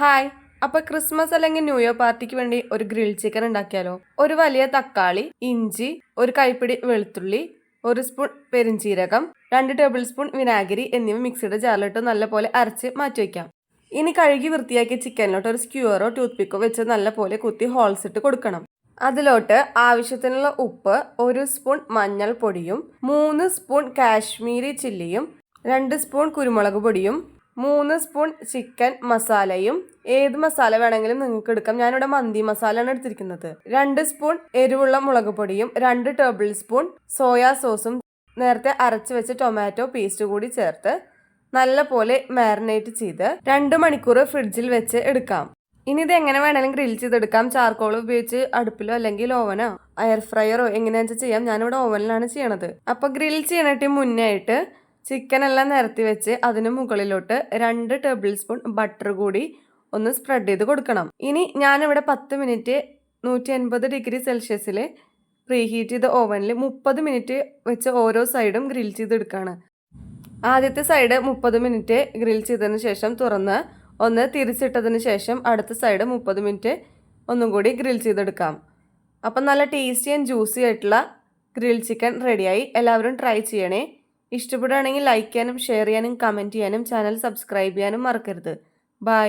Hi. അപ്പോൾ Christmas അല്ലെങ്കിൽ new year പാർട്ടിക്ക് വേണ്ടി ഒരു ഗ്രിൽ ചിക്കൻ ഉണ്ടാക്കിയാലോ? ഒരു വലിയ തക്കാളി, ഇഞ്ചി, ഒരു കൈപ്പിടി വെളുത്തുള്ളി, ഒരു സ്പൂൺ പെരിഞ്ചീരകം, 2 ടേബിൾ സ്പൂൺ വിനാഗിരി എന്നിവ മിക്സിയുടെ ജാറിലിട്ട് നല്ലപോലെ അരച്ച് മാറ്റി വയ്ക്കാം. ഇനി കഴുകി വൃത്തിയാക്കിയ ചിക്കനിലോട്ട് ഒരു സ്ക്യൂറോ ടൂത്ത് പിക്കോ വെച്ച് നല്ലപോലെ കുത്തി ഹോൾസ് ഇട്ട് കൊടുക്കണം. അതിലോട്ട് ആവശ്യത്തിനുള്ള ഉപ്പ്, 1 സ്പൂൺ മഞ്ഞൾപ്പൊടിയും, 3 സ്പൂൺ കാശ്മീരി ചില്ലിയും, 2 സ്പൂൺ കുരുമുളക് പൊടിയും, 3 സ്പൂൺ ചിക്കൻ മസാലയും, ഏത് മസാല വേണമെങ്കിലും നിങ്ങൾക്ക് എടുക്കാം. ഞാനിവിടെ മന്തി മസാലയാണ് എടുത്തിരിക്കുന്നത്. 2 സ്പൂൺ എരിവുള്ള മുളക് പൊടിയും, 2 ടേബിൾ സ്പൂൺ സോയാ സോസും, നേരത്തെ അരച്ച് വെച്ച ടൊമാറ്റോ പേസ്റ്റ് കൂടി ചേർത്ത് നല്ലപോലെ മാരിനേറ്റ് ചെയ്ത് 2 മണിക്കൂർ ഫ്രിഡ്ജിൽ വെച്ച് എടുക്കാം. ഇനി ഇത് എങ്ങനെ വേണമെങ്കിലും ഗ്രിൽ ചെയ്തെടുക്കാം. ചാർക്കോൾ ഉപയോഗിച്ച് അടുപ്പിലോ അല്ലെങ്കിൽ ഓവനോ എയർ ഫ്രയറോ എങ്ങനെയാണെന്ന് വെച്ചാൽ ചെയ്യാം. ഞാനിവിടെ ഓവനിലാണ് ചെയ്യണത്. അപ്പോൾ ഗ്രിൽ ചെയ്യണതിന് മുന്നേ ആയിട്ട് ചിക്കൻ എല്ലാം നിരത്തി വെച്ച് അതിന് മുകളിലോട്ട് 2 ടേബിൾ സ്പൂൺ ബട്ടർ കൂടി ഒന്ന് സ്പ്രെഡ് ചെയ്ത് കൊടുക്കണം. ഇനി ഞാനിവിടെ 10 മിനിറ്റ് 180 ഡിഗ്രി സെൽഷ്യസിൽ പ്രീഹീറ്റ് ചെയ്ത ഓവനിൽ 30 മിനിറ്റ് വെച്ച് ഓരോ സൈഡും ഗ്രിൽ ചെയ്തെടുക്കുകയാണ്. ആദ്യത്തെ സൈഡ് 30 മിനിറ്റ് ഗ്രിൽ ചെയ്തതിന് ശേഷം തുറന്ന് ഒന്ന് തിരിച്ചിട്ടതിന് ശേഷം അടുത്ത സൈഡ് 30 മിനിറ്റ് ഒന്നും കൂടി ഗ്രിൽ ചെയ്തെടുക്കാം. അപ്പം നല്ല ടേസ്റ്റി ആൻഡ് ജ്യൂസി ആയിട്ടുള്ള ഗ്രിൽ ചിക്കൻ റെഡിയായി. എല്ലാവരും ട്രൈ ചെയ്യണേ. ഇഷ്ടപ്പെടുകയാണെങ്കിൽ ലൈക്ക് ചെയ്യാനും ഷെയർ ചെയ്യാനും കമൻറ്റ് ചെയ്യാനും ചാനൽ സബ്സ്ക്രൈബ് ചെയ്യാനും മറക്കരുത്. ബൈ.